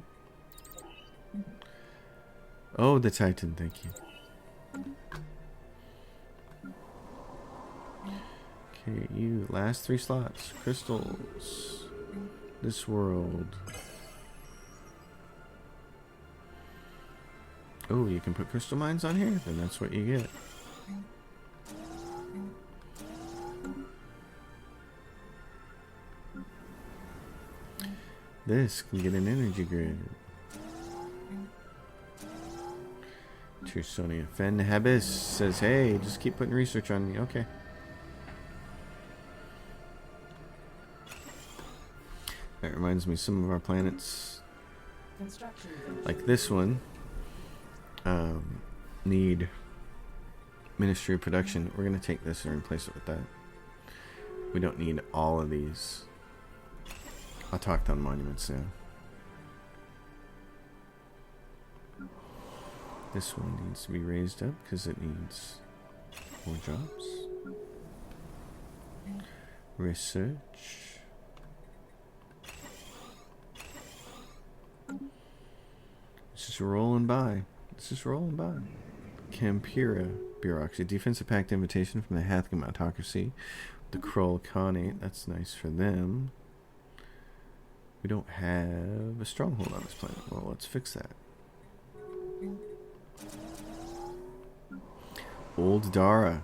Speaker 1: Oh, the Titan, thank you. Okay, you, last 3 slots. Crystals. This world. Oh, you can put crystal mines on here? Then that's what you get. This can get an energy grid. Tursonia. Fen Habis says, hey, just keep putting research on me. Okay. That reminds me, some of our planets, like this one, need Ministry of Production. We're going to take this and replace it with that. We don't need all of these. Autochthon monuments now. This one needs to be raised up because it needs more jobs. Research. just rolling by. It's just rolling by. Campira bureaucracy. Defensive pact invitation from the Hathgam autocracy. The Krull Khanate. That's nice for them. We don't have a stronghold on this planet. Well, let's fix that. Old Dara.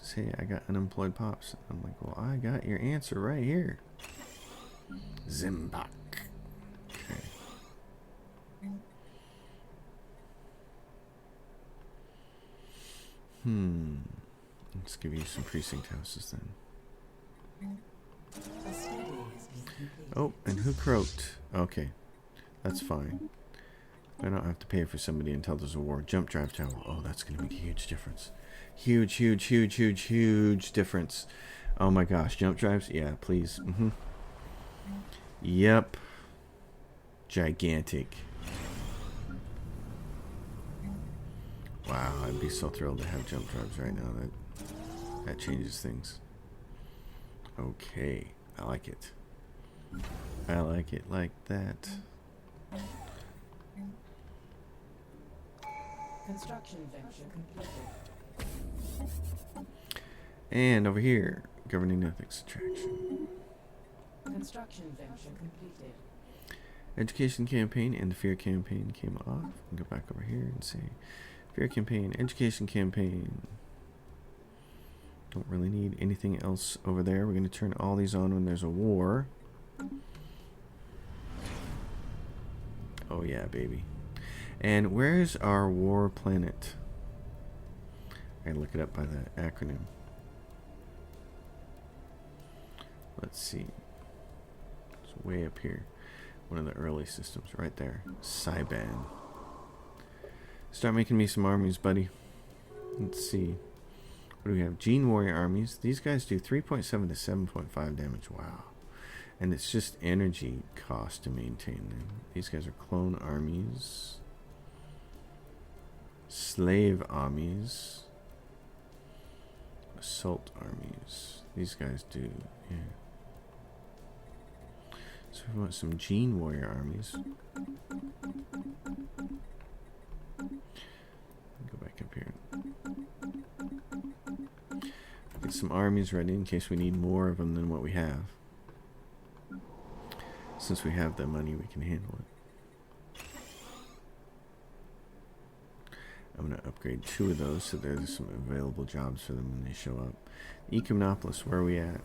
Speaker 1: Say, I got unemployed pops. I'm like, well, I got your answer right here. Zimbak. Okay. Let's give you some precinct houses then.
Speaker 2: A study has been completed.
Speaker 1: Oh, and who croaked? Okay, that's fine. I don't have to pay for somebody until there's a war. Jump drive tower. Oh, that's going to make a huge difference. Huge, huge, huge, huge, huge difference. Oh my gosh, jump drives? Yeah, please. Yep. Gigantic. Wow, I'd be so thrilled to have jump drives right now. That changes things. Okay, I like it. I like it like that.
Speaker 2: Construction venture completed.
Speaker 1: And over here, governing ethics attraction.
Speaker 2: Construction venture completed.
Speaker 1: Education campaign and the fear campaign came off. I'll go back over here and say fear campaign, education campaign. Don't really need anything else over there. We're going to turn all these on when there's a war. Oh yeah, baby. And where's our war planet? I look it up by the acronym. Let's see. It's way up here. One of the early systems right there. Cyban. Start making me some armies, buddy. Let's see. What do we have? Gene Warrior armies. These guys do 3.7 to 7.5 damage. Wow. And it's just energy cost to maintain them. These guys are clone armies. Slave armies. Assault armies. These guys do, yeah. So we want some Gene Warrior armies. Go back up here. Get some armies ready in case we need more of them than what we have. Since we have the money, we can handle it. I'm going to upgrade 2 of those so there's some available jobs for them when they show up. Econopolis, where are we at?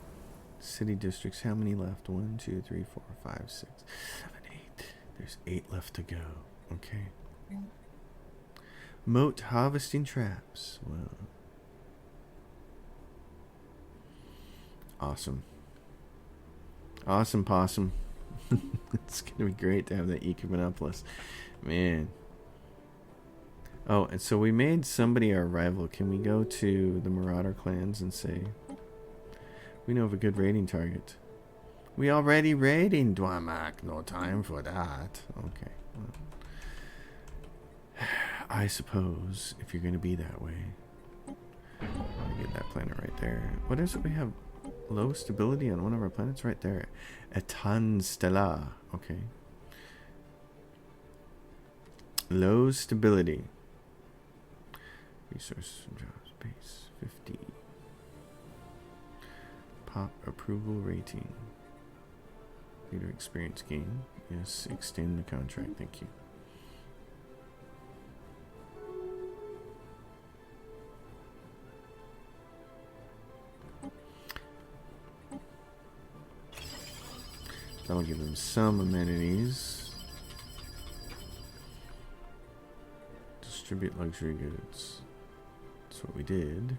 Speaker 1: City districts, how many left? 1, 2, 3, 4, 5, 6, 7, 8. There's 8 left to go. Okay. Moat harvesting traps. Wow. Awesome. Awesome possum. It's going to be great to have that Econopolis. Man. Oh, and so we made somebody our rival. Can we go to the Marauder clans and say, we know of a good raiding target? We already raiding, Dwamak. No time for that. Okay. Well, I suppose, if you're going to be that way. I'll get that planet right there. What is it? We have low stability on one of our planets right there. Etan Stella. Okay. Low stability. Resources from jobs. Base 50. Pop approval rating. Leader experience gain. Yes, extend the contract. Thank you. That'll give them some amenities. Distribute luxury goods. That's what we did.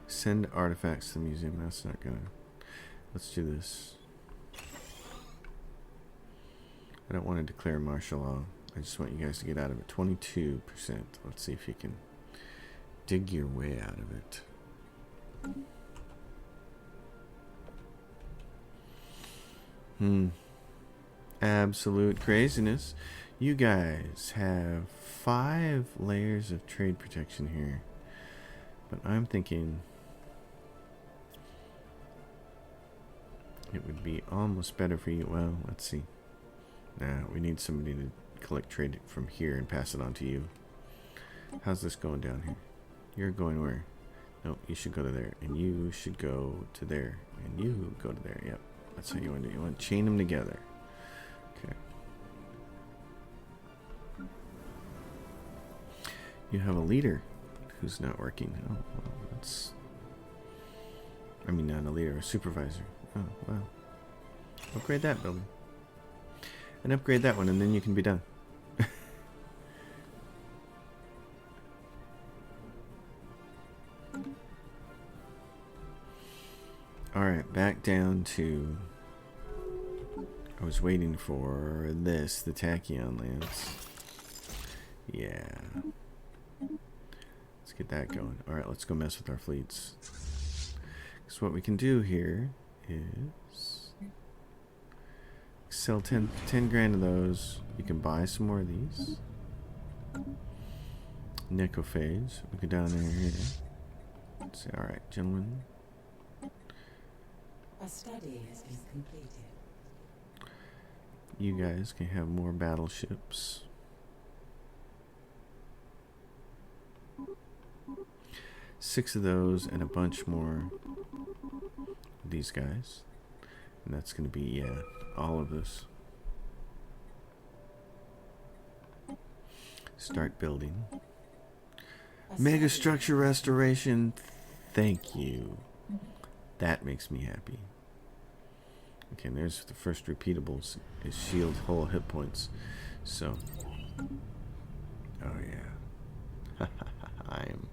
Speaker 1: Send artifacts to the museum. That's not gonna. Let's do this. I don't want to declare martial law. I just want you guys to get out of it. 22%. Let's see if you can dig your way out of it. Absolute craziness. You guys have 5 layers of trade protection here. But I'm thinking It would be almost better for you. Well, let's see. Nah, we need somebody to collect trade from here and pass it on to you. How's this going down here? You're going where? Nope, you should go to there. And you should go to there. And you go to there. Yep. That's how you want to do it. You want to chain them together. Okay. You have a leader who's not working. Oh, well, that's... I mean, not a leader, a supervisor. Oh, wow. Upgrade that building. And upgrade that one, and then you can be done. Alright, back down to... I was waiting for this, the Tachyon Lance. Yeah. Let's get that going. Alright, let's go mess with our fleets. Because what we can do here is... sell 10 grand of those. You can buy some more of these. Necrophage. We go down there here. Let's say, alright, gentlemen.
Speaker 2: A study has been completed.
Speaker 1: You guys can have more battleships. Six of those and a bunch more of these guys. And that's going to be, yeah, all of this. Start building. Mega structure restoration. Thank you. That makes me happy. Okay, and there's the first repeatables. Is shield whole hit points. So, oh yeah. I'm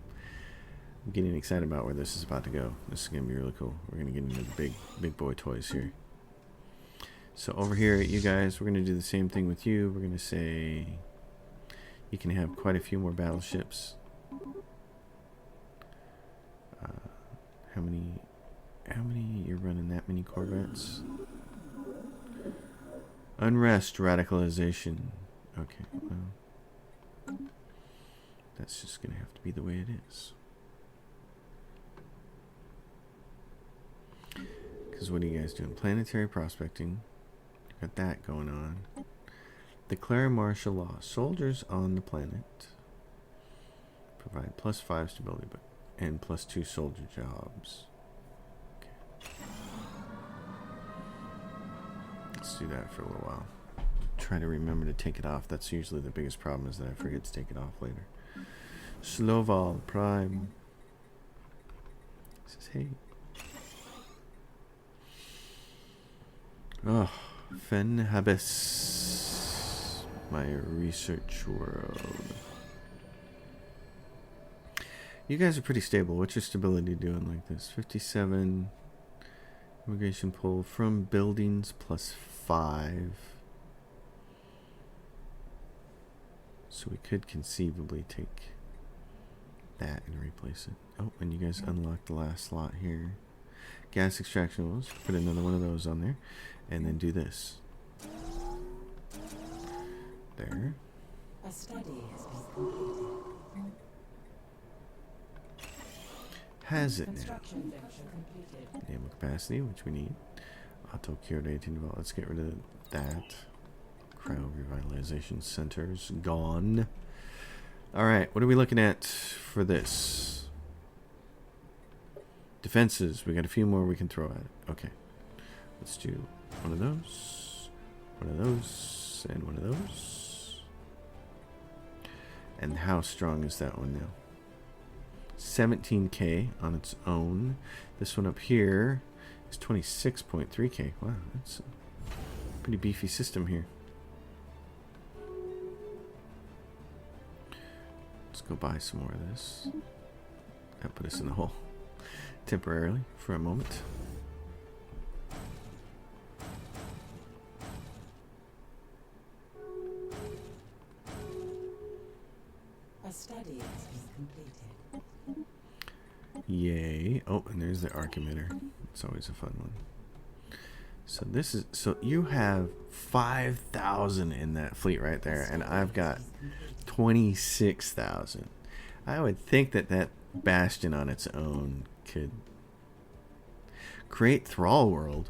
Speaker 1: getting excited about where this is about to go. This is gonna be really cool. We're gonna get into the big boy toys here. So over here, you guys, we're gonna do the same thing with you. We're gonna say you can have quite a few more battleships. How many you're running that many Corvettes? Unrest, radicalization. Okay, well, that's just gonna have to be the way it is. Because what are you guys doing? Planetary prospecting. Got that going on. Declare martial law. Soldiers on the planet provide +5 stability, and +2 soldier jobs. Let's do that for a little while. Try to remember to take it off. That's usually the biggest problem, is that I forget to take it off later. Sloval Prime says, hey. Oh, Fenhabis, my research world. You guys are pretty stable. What's your stability doing like this? 57. Immigration pull from buildings +5. So we could conceivably take that and replace it. Oh, and you guys unlock the last slot here. Gas extraction wells. Put another one of those on there. And then do this. There.
Speaker 2: A study has been completed.
Speaker 1: Has it now?
Speaker 2: Construction venture completed.
Speaker 1: Naval capacity, which we need. Auto cured 18 develop. Let's get rid of that. Cryo revitalization centers gone. Alright, what are we looking at for this? Defenses. We got a few more we can throw at it. Okay. Let's do one of those, and one of those. And how strong is that one now? 17k on its own. This one up here is 26.3k. Wow, that's a pretty beefy system here. Let's go buy some more of this. That put us in the hole temporarily for a moment.
Speaker 2: A study has been completed.
Speaker 1: Yay. Oh, and there's the arc emitter. It's always a fun one. So this is, so you have 5,000 in that fleet right there, and I've got 26,000. I would think that that bastion on its own could create Thrall World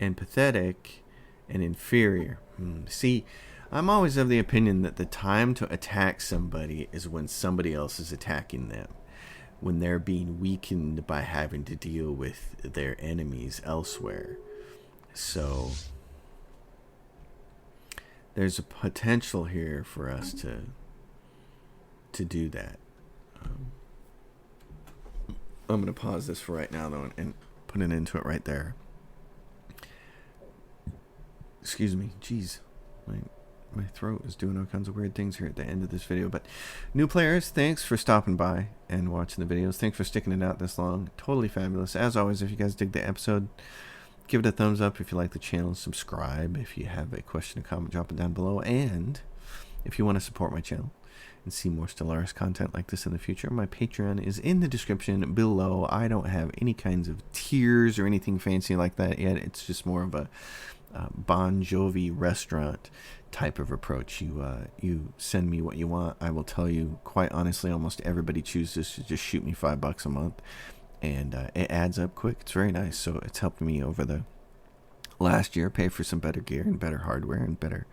Speaker 1: and pathetic and inferior. See, I'm always of the opinion that the time to attack somebody is when somebody else is attacking them, when they're being weakened by having to deal with their enemies elsewhere. So there's a potential here for us to do that. I'm going to pause this for right now, though, and put an end to it right there. Excuse me. Jeez. My throat is doing all kinds of weird things here at the end of this video. But new players, thanks for stopping by and watching the videos. Thanks for sticking it out this long. Totally fabulous. As always, if you guys dig the episode, give it a thumbs up. If you like the channel, subscribe. If you have a question or comment, drop it down below. And if you want to support my channel and see more Stellaris content like this in the future, my Patreon is in the description below. I don't have any kinds of tiers or anything fancy like that yet. It's just more of a Bon Jovi restaurant type of approach. You send me what you want. I will tell you, quite honestly, almost everybody chooses to just shoot me $5 a month, and it adds up quick. It's very nice. So it's helped me over the last year pay for some better gear and better hardware and better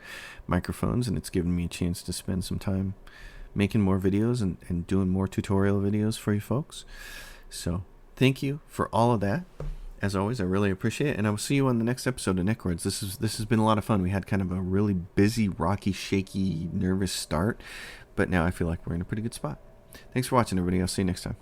Speaker 1: microphones, and it's given me a chance to spend some time making more videos and doing more tutorial videos for you folks. So thank you for all of that. As always, I really appreciate it, and I will see you on the next episode of Necroids. This has been a lot of fun. We had kind of a really busy, rocky, shaky, nervous start, but now I feel like we're in a pretty good spot. Thanks for watching, everybody. I'll see you next time.